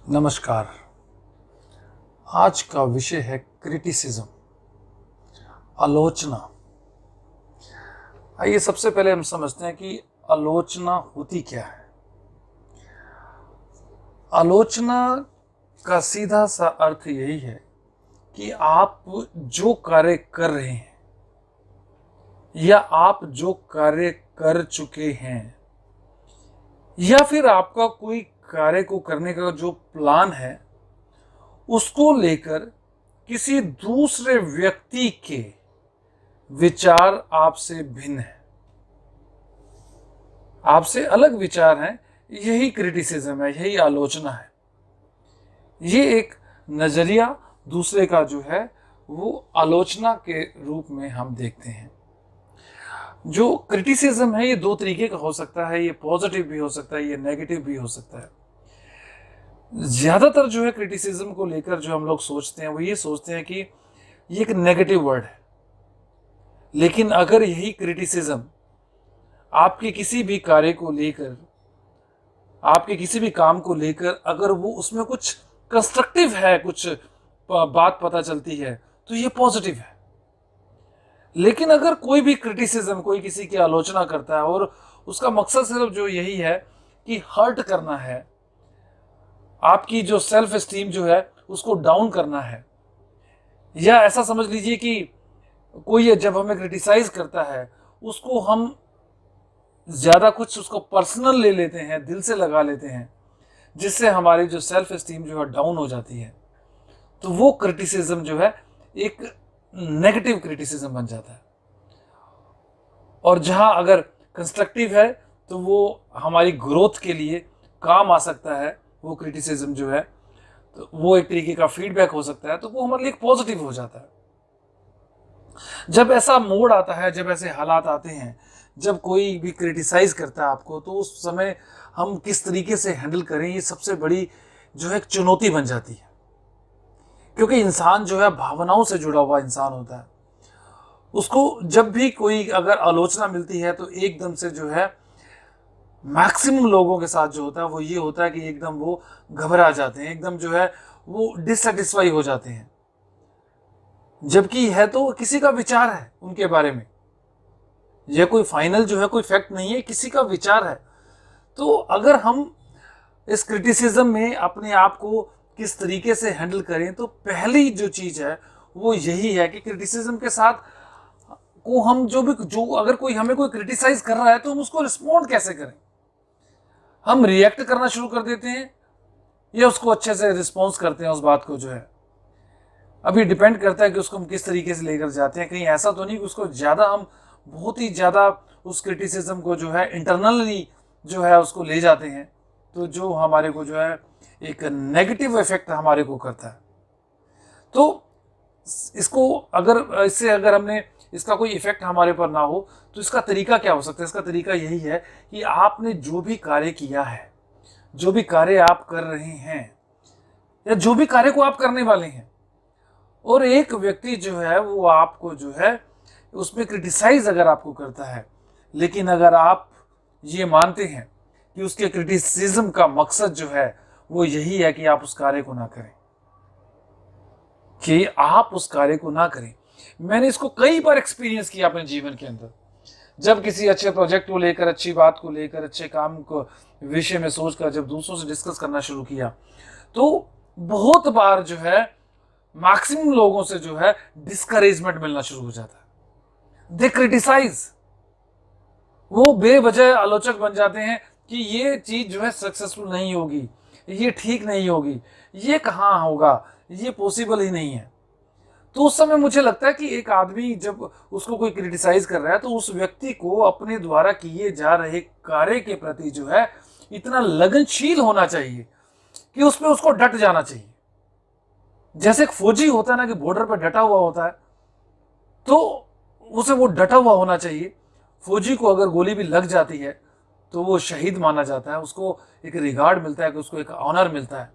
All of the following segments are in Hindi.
नमस्कार। आज का विषय है क्रिटिसिज्म, आलोचना। आइए सबसे पहले हम समझते हैं कि आलोचना होती क्या है। आलोचना का सीधा सा अर्थ यही है कि आप जो कार्य कर रहे हैं या आप जो कार्य कर चुके हैं या फिर आपका कोई कार्य को करने का जो प्लान है उसको लेकर किसी दूसरे व्यक्ति के विचार आपसे भिन्न है, आपसे अलग विचार हैं, यही क्रिटिसिज्म है, यही आलोचना है। ये एक नजरिया दूसरे का जो है वो आलोचना के रूप में हम देखते हैं। जो क्रिटिसिज्म है ये दो तरीके का हो सकता है, ये पॉजिटिव भी हो सकता है, ये नेगेटिव भी हो सकता है। ज्यादातर जो है क्रिटिसिज्म को लेकर जो हम लोग सोचते हैं वो ये सोचते हैं कि ये एक नेगेटिव वर्ड है, लेकिन अगर यही क्रिटिसिज्म आपके किसी भी कार्य को लेकर, आपके किसी भी काम को लेकर अगर वो उसमें कुछ कंस्ट्रक्टिव है, कुछ बात पता चलती है तो ये पॉजिटिव है। लेकिन अगर कोई भी क्रिटिसिज्म, कोई किसी की आलोचना करता है और उसका मकसद सिर्फ जो यही है कि हर्ट करना है, आपकी जो सेल्फ एस्टीम जो है उसको डाउन करना है, या ऐसा समझ लीजिए कि कोई जब हमें क्रिटिसाइज करता है उसको हम ज्यादा कुछ उसको पर्सनल ले लेते हैं, दिल से लगा लेते हैं, जिससे हमारी जो सेल्फ एस्टीम जो है डाउन हो जाती है, तो वो क्रिटिसिज्म जो है एक नेगेटिव क्रिटिसिज्म बन जाता है। और जहां अगर कंस्ट्रक्टिव है तो वो हमारी ग्रोथ के लिए काम आ सकता है, वो क्रिटिसिज्म जो है तो वो एक तरीके का फीडबैक हो सकता है, तो वो हमारे लिए पॉजिटिव हो जाता है। जब ऐसा मोड आता है, जब ऐसे हालात आते हैं, जब कोई भी क्रिटिसाइज करता है आपको, तो उस समय हम किस तरीके से हैंडल करें, ये सबसे बड़ी जो है एक चुनौती बन जाती है। क्योंकि इंसान जो है भावनाओं से जुड़ा हुआ इंसान होता है। उसको जब भी कोई अगर आलोचना मिलती है तो एकदम से जो है मैक्सिमम लोगों के साथ जो होता है वो ये होता है कि एकदम वो घबरा जाते हैं, एकदम जो है वो डिससेटिस्फाई हो जाते हैं, जबकि है तो किसी का विचार है उनके बारे में, यह कोई फाइनल जो है कोई फैक्ट नहीं है, किसी का विचार है। तो अगर हम इस क्रिटिसिज्म में अपने आप को किस तरीके से हैंडल करें, तो पहली जो चीज है वो यही है कि क्रिटिसिज्म के साथ को हम जो अगर कोई हमें कोई क्रिटिसाइज कर रहा है तो हम उसको रिस्पॉन्ड कैसे करें। हम रिएक्ट करना शुरू कर देते हैं या उसको अच्छे से रिस्पॉन्स करते हैं उस बात को, जो है अभी डिपेंड करता है कि उसको हम किस तरीके से लेकर जाते हैं। कहीं ऐसा तो नहीं कि उसको ज्यादा हम बहुत ही ज्यादा उस क्रिटिसिज्म को जो है इंटरनली जो है उसको ले जाते हैं, तो जो हमारे को जो है एक नेगेटिव इफेक्ट हमारे को करता है। तो इसको अगर हमने इसका कोई इफेक्ट हमारे पर ना हो तो इसका तरीका क्या हो सकता है। इसका तरीका यही है कि आपने जो भी कार्य किया है, जो भी कार्य आप कर रहे हैं या जो भी कार्य को आप करने वाले हैं, और एक व्यक्ति जो है वो आपको जो है उसमें क्रिटिसाइज अगर आपको करता है, लेकिन अगर आप ये मानते हैं कि उसके क्रिटिसिज्म का मकसद जो है वो यही है कि आप उस कार्य को ना करें, कि आप उस कार्य को ना करें। मैंने इसको कई बार एक्सपीरियंस किया अपने जीवन के अंदर। जब किसी अच्छे प्रोजेक्ट को लेकर, अच्छी बात को लेकर, अच्छे काम को विषय में सोचकर जब दूसरों से डिस्कस करना शुरू किया, तो बहुत बार जो है मैक्सिमम लोगों से जो है डिस्करेजमेंट मिलना शुरू हो जाता है। दे क्रिटिसाइज, वो बेवजह आलोचक बन जाते हैं कि ये चीज जो है सक्सेसफुल नहीं होगी, ये ठीक नहीं होगी, ये कहाँ होगा, ये पॉसिबल ही नहीं है। तो उस समय मुझे लगता है कि एक आदमी जब उसको कोई क्रिटिसाइज कर रहा है तो उस व्यक्ति को अपने द्वारा किए जा रहे कार्य के प्रति जो है इतना लगनशील होना चाहिए कि उसमें उसको डट जाना चाहिए। जैसे एक फौजी होता है ना कि बॉर्डर पर डटा हुआ होता है, तो उसे वो डटा हुआ होना चाहिए। फौजी को अगर गोली भी लग जाती है तो वो शहीद माना जाता है, उसको एक रिगार्ड मिलता है, कि उसको एक ऑनर मिलता है।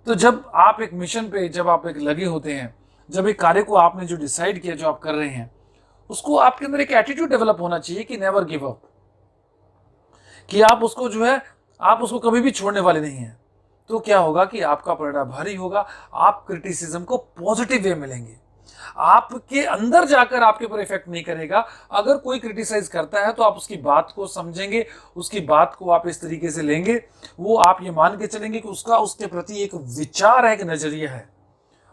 तो जब आप एक मिशन पे, जब आप एक लगे होते हैं, जब एक कार्य को आपने जो डिसाइड किया, जो आप कर रहे हैं, उसको आपके अंदर एक एटीट्यूड डेवलप होना चाहिए कि नेवर गिव अप, कि आप उसको जो है आप उसको कभी भी छोड़ने वाले नहीं हैं। तो क्या होगा कि आपका परिणाम भारी होगा। आप क्रिटिसिज्म को पॉजिटिव वे में लेंगे, आपके अंदर जाकर आपके ऊपर इफेक्ट नहीं करेगा। अगर कोई क्रिटिसाइज करता है तो आप उसकी बात को समझेंगे, उसकी बात को आप इस तरीके से लेंगे, वो आप ये मान के चलेंगे कि उसका उसके प्रति एक विचार है, एक नजरिया है,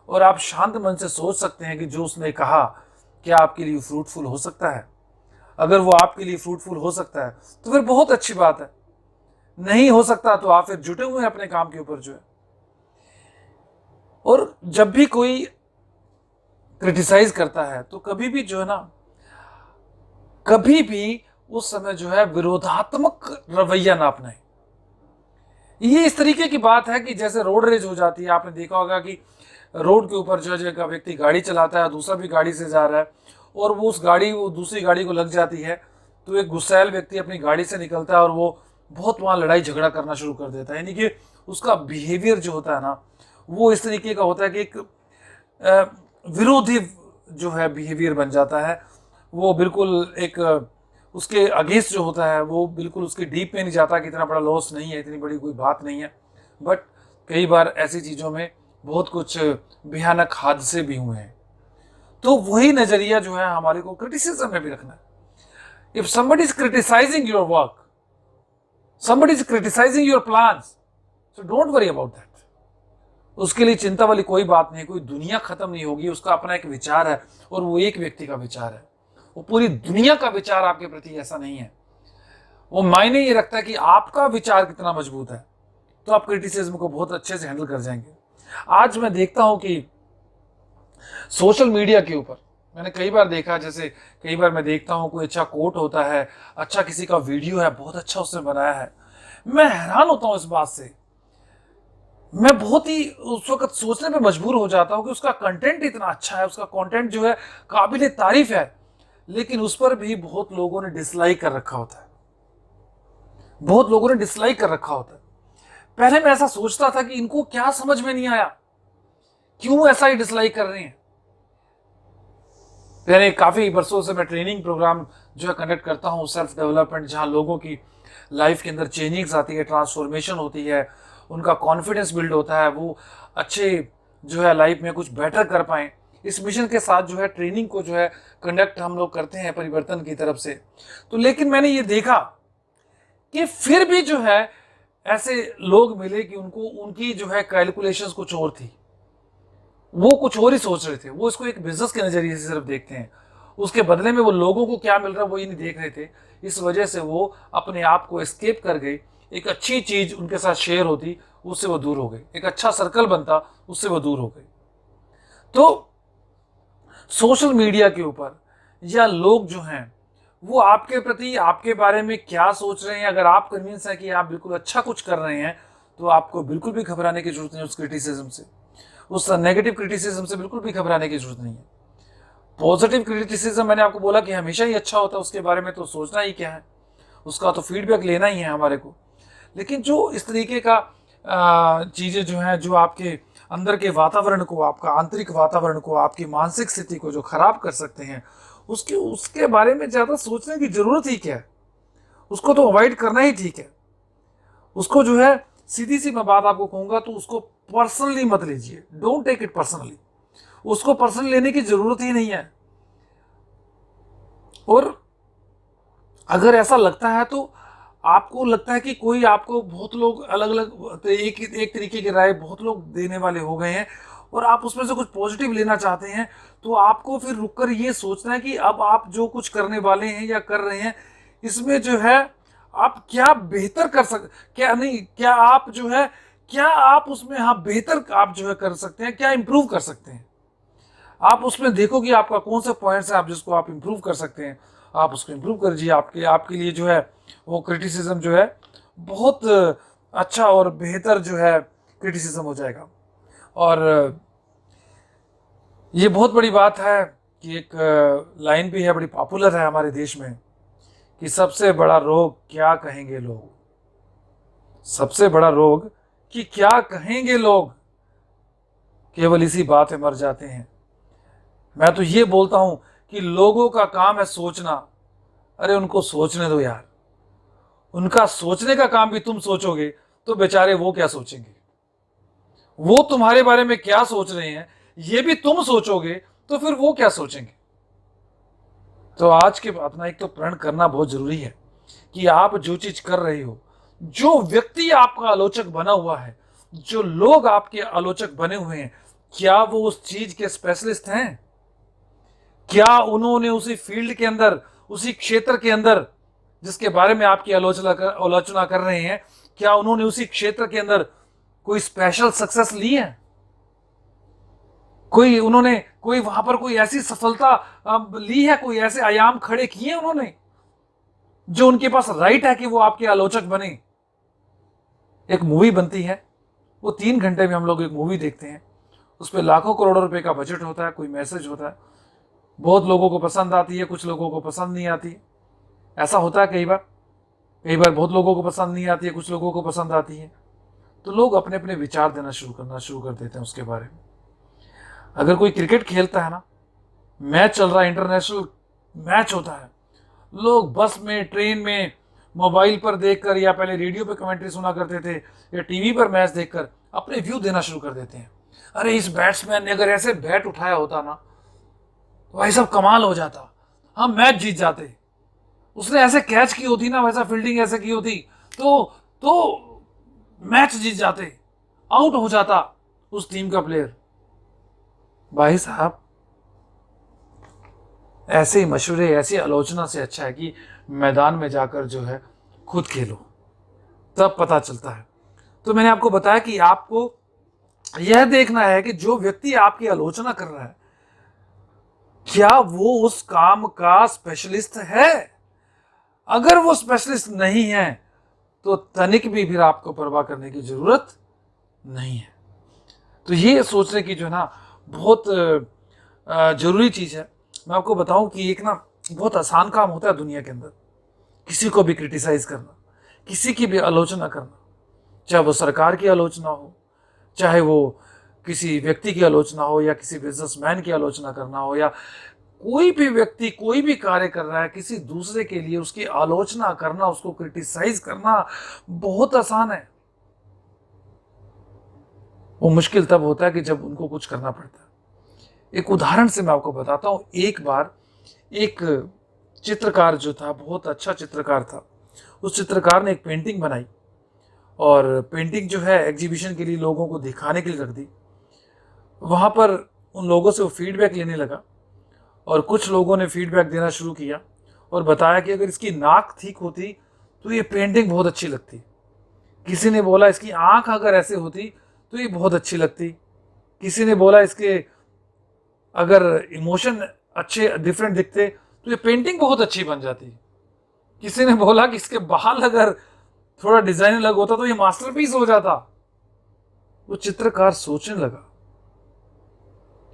और आप शांत मन से सोच सकते हैं कि जो उसने कहा क्या आपके लिए फ्रूटफुल हो सकता है। अगर वो आपके लिए फ्रूटफुल हो सकता है तो फिर बहुत अच्छी बात है, नहीं हो सकता तो आप फिर जुटे हुए हैं अपने काम के ऊपर जो है। और जब भी कोई क्रिटिसाइज करता है तो कभी भी जो है ना, कभी भी उस समय जो है विरोधात्मक रवैया ना अपनाए। ये इस तरीके की बात है कि जैसे रोड रेज हो जाती है, आपने देखा होगा कि रोड के ऊपर जो है व्यक्ति गाड़ी चलाता है, दूसरा भी गाड़ी से जा रहा है और वो दूसरी गाड़ी को लग जाती है, तो एक गुस्सैल व्यक्ति अपनी गाड़ी से निकलता है और वो बहुत वहाँ लड़ाई झगड़ा करना शुरू कर देता है। यानी कि उसका बिहेवियर जो होता है ना, वो इस तरीके का होता है कि एक विरोधी जो है बिहेवियर बन जाता है। वो बिल्कुल एक उसके अगेंस्ट जो होता है वो बिल्कुल उसके डीप में नहीं जाता कि इतना बड़ा लॉस नहीं है, इतनी बड़ी कोई बात नहीं है। बट कई बार ऐसी चीज़ों में बहुत कुछ भयानक हादसे भी हुए हैं। तो वही नज़रिया जो है हमारे को क्रिटिसिज्म में भी रखना है। If somebody is criticizing your work, somebody is criticizing your plans, so don't worry about that. उसके लिए चिंता वाली कोई बात नहीं, कोई दुनिया खत्म नहीं होगी। उसका अपना एक विचार है और वो एक व्यक्ति का विचार है, वो पूरी दुनिया का विचार आपके प्रति ऐसा नहीं है। वो मायने ये रखता है कि आपका विचार कितना मजबूत है, तो आप क्रिटिसिज्म को बहुत अच्छे से हैंडल कर जाएंगे। आज मैं देखता हूं कि सोशल मीडिया के ऊपर मैंने कई बार देखा, जैसे कई बार मैं देखता हूं कोई अच्छा कोट होता है, अच्छा किसी का वीडियो है, बहुत अच्छा उसने बनाया है, मैं हैरान होता हूं इस बात से। मैं बहुत ही उस वक्त सोचने पे मजबूर हो जाता हूं कि उसका कंटेंट इतना अच्छा है, उसका कंटेंट जो है काबिल तारीफ है, लेकिन उस पर भी बहुत लोगों ने डिसलाइक कर रखा होता है, बहुत लोगों ने डिसलाइक कर रखा होता है। पहले मैं ऐसा सोचता था कि इनको क्या समझ में नहीं आया, क्यों ऐसा ही डिसलाइक कर रहे हैं। मैंने काफी वर्षों से मैं ट्रेनिंग प्रोग्राम जो है कंडक्ट करता हूं, सेल्फ डेवलपमेंट, जहां लोगों की लाइफ के अंदर चेंजिंग्स आती है, ट्रांसफॉर्मेशन होती है, उनका कॉन्फिडेंस बिल्ड होता है, वो अच्छे जो है लाइफ में कुछ बेटर कर पाएं। इस मिशन के साथ जो है ट्रेनिंग को जो है कंडक्ट हम लोग करते हैं परिवर्तन की तरफ से। तो लेकिन मैंने ये देखा कि फिर भी जो है ऐसे लोग मिले कि उनको उनकी जो है कैलकुलेशंस कुछ और थी, वो कुछ और ही सोच रहे थे, वो इसको एक बिजनेस के नजरिए से सिर्फ देखते हैं, उसके बदले में वो लोगों को क्या मिल रहा है वो ये नहीं देख रहे थे। इस वजह से वो अपने आप को एस्केप कर गए। एक अच्छी चीज उनके साथ शेयर होती, उससे वो दूर हो गए, एक अच्छा सर्कल बनता, उससे वो दूर हो गए। तो सोशल मीडिया के ऊपर या लोग जो हैं वो आपके प्रति, आपके बारे में क्या सोच रहे हैं, अगर आप कन्विंस है कि आप बिल्कुल अच्छा कुछ कर रहे हैं, तो आपको बिल्कुल भी घबराने की जरूरत नहीं उस क्रिटिसिज्म से, उस नेगेटिव क्रिटिसिज्म से बिल्कुल भी घबराने की जरूरत नहीं है। पॉजिटिव क्रिटिसिज्म मैंने आपको बोला कि हमेशा ही अच्छा होता है, उसके बारे में तो सोचना ही क्या है, उसका तो फीडबैक लेना ही है हमारे को। लेकिन जो इस तरीके का चीज़ें जो हैं, जो आपके अंदर के वातावरण को, आपका आंतरिक वातावरण को, आपकी मानसिक स्थिति को जो खराब कर सकते हैं, उसके बारे में ज़्यादा सोचने की ज़रूरत ही क्या है। उसको तो अवॉइड करना ही ठीक है। उसको जो है सीधी सी मैं बात आपको कहूँगा, तो उसको पर्सनली मत लीजिए, डोंट टेक इट पर्सनली। उसको पर्सनली लेने की ज़रूरत ही नहीं है। और अगर ऐसा लगता है तो आपको लगता है कि कोई आपको, बहुत लोग अलग अलग एक तरीके की राय बहुत लोग देने वाले हो गए हैं और आप उसमें से कुछ पॉजिटिव लेना चाहते हैं, तो आपको फिर रुककर ये सोचना है कि अब आप जो कुछ करने वाले हैं या कर रहे हैं, इसमें जो है आप क्या बेहतर कर सकते, क्या नहीं, क्या आप जो है, क्या आप उसमें हाँ बेहतर आप जो है कर सकते हैं, क्या इंप्रूव कर सकते हैं। आप उसमें देखो कि आपका कौन सा पॉइंट्स है आप जिसको आप इंप्रूव कर सकते हैं, आप उसको इंप्रूव कर दीजिए। आपके लिए जो है वो क्रिटिसिज्म जो है बहुत अच्छा और बेहतर जो है क्रिटिसिज्म हो जाएगा। और ये बहुत बड़ी बात है कि एक लाइन भी है, बड़ी पॉपुलर है हमारे देश में, कि सबसे बड़ा रोग क्या कहेंगे लोग, सबसे बड़ा रोग कि क्या कहेंगे लोग, केवल इसी बात में मर जाते हैं। मैं तो ये बोलता हूं कि लोगों का काम है सोचना, अरे उनको सोचने दो यार, उनका सोचने का काम भी तुम सोचोगे तो बेचारे वो क्या सोचेंगे। वो तुम्हारे बारे में क्या सोच रहे हैं ये भी तुम सोचोगे, तो फिर वो क्या सोचेंगे। तो आज के अपना एक तो प्रण करना बहुत जरूरी है कि आप जो चीज कर रहे हो, जो व्यक्ति आपका आलोचक बना हुआ है, जो लोग आपके आलोचक बने हुए हैं, क्या वो उस चीज के स्पेशलिस्ट हैं? क्या उन्होंने उसी फील्ड के अंदर, उसी क्षेत्र के अंदर जिसके बारे में आपकी आलोचना कर रहे हैं, क्या उन्होंने उसी क्षेत्र के अंदर कोई स्पेशल सक्सेस ली है? कोई वहां पर कोई ऐसी सफलता ली है, कोई ऐसे आयाम खड़े किए उन्होंने जो उनके पास राइट है कि वो आपके आलोचक बने? एक मूवी बनती है, वो 3 घंटे में हम लोग एक मूवी देखते हैं, उस पर लाखों करोड़ों रुपए का बजट होता है, कोई मैसेज होता है, बहुत लोगों को पसंद आती है, कुछ लोगों को पसंद नहीं आती है। ऐसा होता है कई बार बहुत लोगों को पसंद नहीं आती है, कुछ लोगों को पसंद आती है। तो लोग अपने अपने विचार देना शुरू कर देते हैं उसके बारे में। अगर कोई क्रिकेट खेलता है ना, मैच चल रहा है, इंटरनेशनल मैच होता है, लोग बस में, ट्रेन में, मोबाइल पर देखकर या पहले रेडियो पे कमेंट्री सुना करते थे या टीवी पर मैच देखकर अपने व्यू देना शुरू कर देते हैं। अरे इस बैट्समैन ने अगर ऐसे बैट उठाया होता ना तो भाई सब कमाल हो जाता, हम मैच जीत जाते। उसने ऐसे कैच की होती ना, वैसा फील्डिंग ऐसे की होती तो मैच जीत जाते, आउट हो जाता उस टीम का प्लेयर। भाई साहब, ऐसे मशवरे, ऐसी आलोचना से अच्छा है कि मैदान में जाकर जो है खुद खेलो, तब पता चलता है। तो मैंने आपको बताया कि आपको यह देखना है कि जो व्यक्ति आपकी आलोचना कर रहा है, क्या वो उस काम का स्पेशलिस्ट है? अगर वो स्पेशलिस्ट नहीं है तो तनिक भी फिर आपको परवाह करने की जरूरत नहीं है। तो ये सोचने की जो है ना बहुत जरूरी चीज है। मैं आपको बताऊं कि एक ना बहुत आसान काम होता है दुनिया के अंदर, किसी को भी क्रिटिसाइज करना, किसी की भी आलोचना करना, चाहे वो सरकार की आलोचना हो, चाहे वो किसी व्यक्ति की आलोचना हो, या किसी बिजनेसमैन की आलोचना करना हो, या कोई भी व्यक्ति कोई भी कार्य कर रहा है किसी दूसरे के लिए, उसकी आलोचना करना, उसको क्रिटिसाइज करना बहुत आसान है। वो मुश्किल तब होता है कि जब उनको कुछ करना पड़ता है। एक उदाहरण से मैं आपको बताता हूं। एक बार एक चित्रकार जो था, बहुत अच्छा चित्रकार था, उस चित्रकार ने एक पेंटिंग बनाई और पेंटिंग जो है एग्जीबिशन के लिए लोगों को दिखाने के लिए रख दी। वहां पर उन लोगों से वो फीडबैक लेने लगा और कुछ लोगों ने फीडबैक देना शुरू किया और बताया कि अगर इसकी नाक ठीक होती तो ये पेंटिंग बहुत अच्छी लगती। किसी ने बोला इसकी आंख अगर ऐसे होती तो ये बहुत अच्छी लगती। किसी ने बोला इसके अगर इमोशन अच्छे डिफरेंट दिखते तो ये पेंटिंग बहुत अच्छी बन जाती। किसी ने बोला कि इसके बाल अगर थोड़ा डिजाइन अलग होता तो ये मास्टरपीस हो जाता। वो चित्रकार सोचने लगा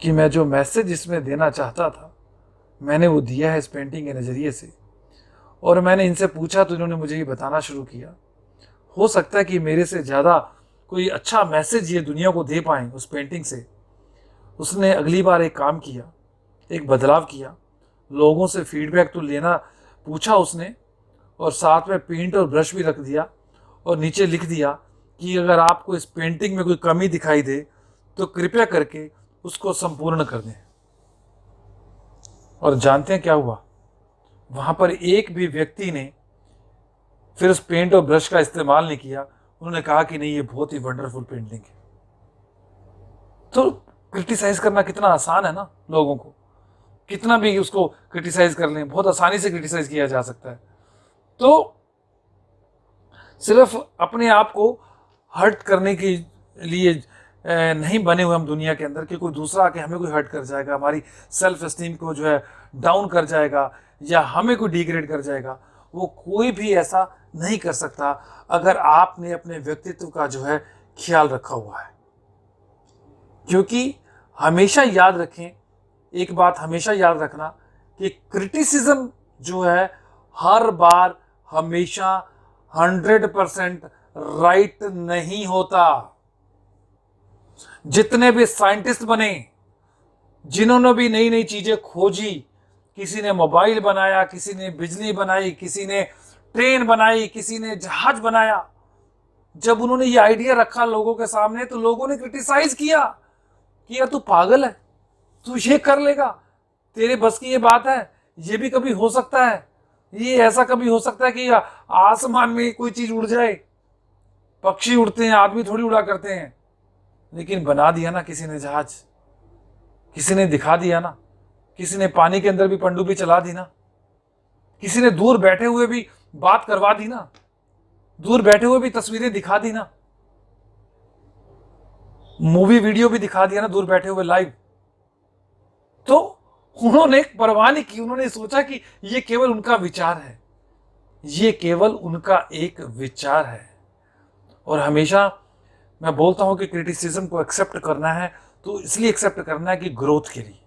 कि मैं जो मैसेज इसमें देना चाहता था मैंने वो दिया है इस पेंटिंग के नजरिए से। और मैंने इनसे पूछा तो इन्होंने मुझे ये बताना शुरू किया। हो सकता है कि मेरे से ज्यादा कोई अच्छा मैसेज ये दुनिया को दे पाए उस पेंटिंग से। उसने अगली बार एक काम किया, एक बदलाव किया, लोगों से फीडबैक तो लेना पूछा उसने, और साथ में पेंट और ब्रश भी रख दिया और नीचे लिख दिया कि अगर आपको इस पेंटिंग में कोई कमी दिखाई दे तो कृपया करके उसको संपूर्ण कर दें। और जानते हैं क्या हुआ? वहां पर एक भी व्यक्ति ने फिर उस पेंट और ब्रश का इस्तेमाल नहीं किया। उन्होंने कहा कि नहीं, ये बहुत ही वंडरफुल पेंटिंग है। तो क्रिटिसाइज करना कितना आसान है ना, लोगों को कितना भी उसको क्रिटिसाइज कर लें, बहुत आसानी से क्रिटिसाइज किया जा सकता है। तो सिर्फ अपने आप को हर्ट करने के लिए नहीं बने हुए हम दुनिया के अंदर कि कोई दूसरा आके हमें कोई हर्ट कर जाएगा, हमारी सेल्फ एस्टीम को जो है डाउन कर जाएगा या हमें कोई डिग्रेड कर जाएगा। वो कोई भी ऐसा नहीं कर सकता अगर आपने अपने व्यक्तित्व का जो है ख्याल रखा हुआ है। क्योंकि हमेशा याद रखें, एक बात हमेशा याद रखना कि क्रिटिसिज्म जो है हर बार हमेशा 100% राइट नहीं होता। जितने भी साइंटिस्ट बने, जिन्होंने भी नई नई चीजें खोजी, किसी ने मोबाइल बनाया, किसी ने बिजली बनाई, किसी ने ट्रेन बनाई, किसी ने जहाज बनाया, जब उन्होंने ये आइडिया रखा लोगों के सामने तो लोगों ने क्रिटिसाइज किया कि यार तू पागल है, तू ये कर लेगा, तेरे बस की ये बात है, ये भी कभी हो सकता है, ये ऐसा कभी हो सकता है कि आसमान में कोई चीज उड़ जाए, पक्षी उड़ते हैं, आदमी थोड़ी उड़ा करते हैं। लेकिन बना दिया ना किसी ने जहाज, किसी ने दिखा दिया ना, किसी ने पानी के अंदर भी पनडुब्बी चला दी ना, किसी ने दूर बैठे हुए भी बात करवा दी ना, दूर बैठे हुए भी तस्वीरें दिखा दी ना, मूवी वीडियो भी दिखा दिया ना दूर बैठे हुए लाइव। तो उन्होंने परवाह नहीं की, उन्होंने सोचा कि ये केवल उनका विचार है, ये केवल उनका एक विचार है। और हमेशा मैं बोलता हूं कि क्रिटिसिज्म को एक्सेप्ट करना है तो इसलिए एक्सेप्ट करना है कि ग्रोथ के लिए,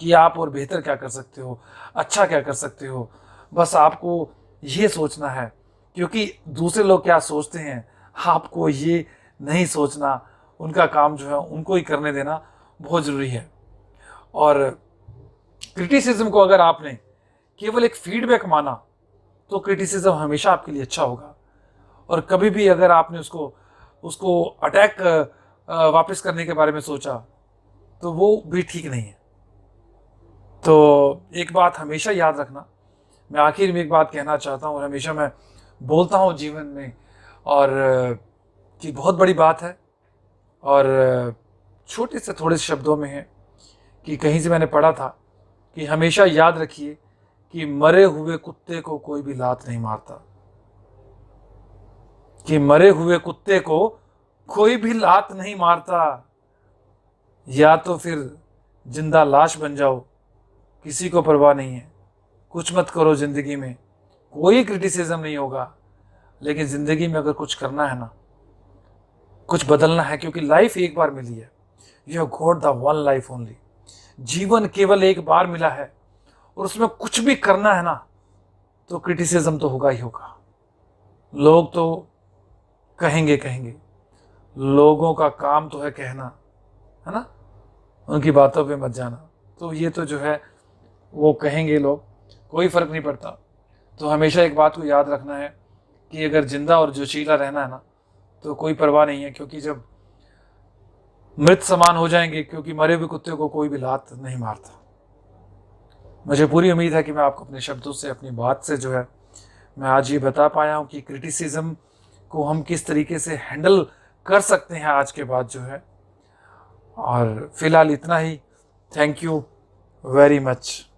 कि आप और बेहतर क्या कर सकते हो, अच्छा क्या कर सकते हो। बस आपको ये सोचना है, क्योंकि दूसरे लोग क्या सोचते हैं आपको ये नहीं सोचना, उनका काम जो है उनको ही करने देना बहुत ज़रूरी है। और क्रिटिसिज्म को अगर आपने केवल एक फीडबैक माना तो क्रिटिसिज्म हमेशा आपके लिए अच्छा होगा, और कभी भी अगर आपने उसको अटैक वापस करने के बारे में सोचा तो वो भी ठीक नहीं है। तो एक बात हमेशा याद रखना, मैं आखिर में एक बात कहना चाहता हूँ और हमेशा मैं बोलता हूँ जीवन में, और कि बहुत बड़ी बात है और छोटे से थोड़े शब्दों में है कि कहीं से मैंने पढ़ा था कि हमेशा याद रखिए कि मरे हुए कुत्ते को कोई भी लात नहीं मारता, कि मरे हुए कुत्ते को कोई भी लात नहीं मारता। या तो फिर जिंदा लाश बन जाओ, किसी को परवाह नहीं है, कुछ मत करो जिंदगी में, कोई क्रिटिसिज्म नहीं होगा। लेकिन जिंदगी में अगर कुछ करना है ना, कुछ बदलना है, क्योंकि लाइफ एक बार मिली है, you have got the one life only, जीवन केवल एक बार मिला है, और उसमें कुछ भी करना है ना तो क्रिटिसिज्म तो होगा ही होगा। लोग तो कहेंगे, लोगों का काम तो है कहना, है ना, उनकी बातों पे मत जाना। तो ये तो जो है वो कहेंगे लोग, कोई फर्क नहीं पड़ता। तो हमेशा एक बात को याद रखना है कि अगर जिंदा और जोशीला रहना है ना तो कोई परवाह नहीं है, क्योंकि जब मृत समान हो जाएंगे, क्योंकि मरे हुए कुत्ते को कोई भी लात नहीं मारता। मुझे पूरी उम्मीद है कि मैं आपको अपने शब्दों से, अपनी बात से जो है मैं आज ये बता पाया हूँ कि क्रिटिसिज्म को हम किस तरीके से हैंडल कर सकते हैं आज के बाद जो है। और फिलहाल इतना ही। Thank you very much.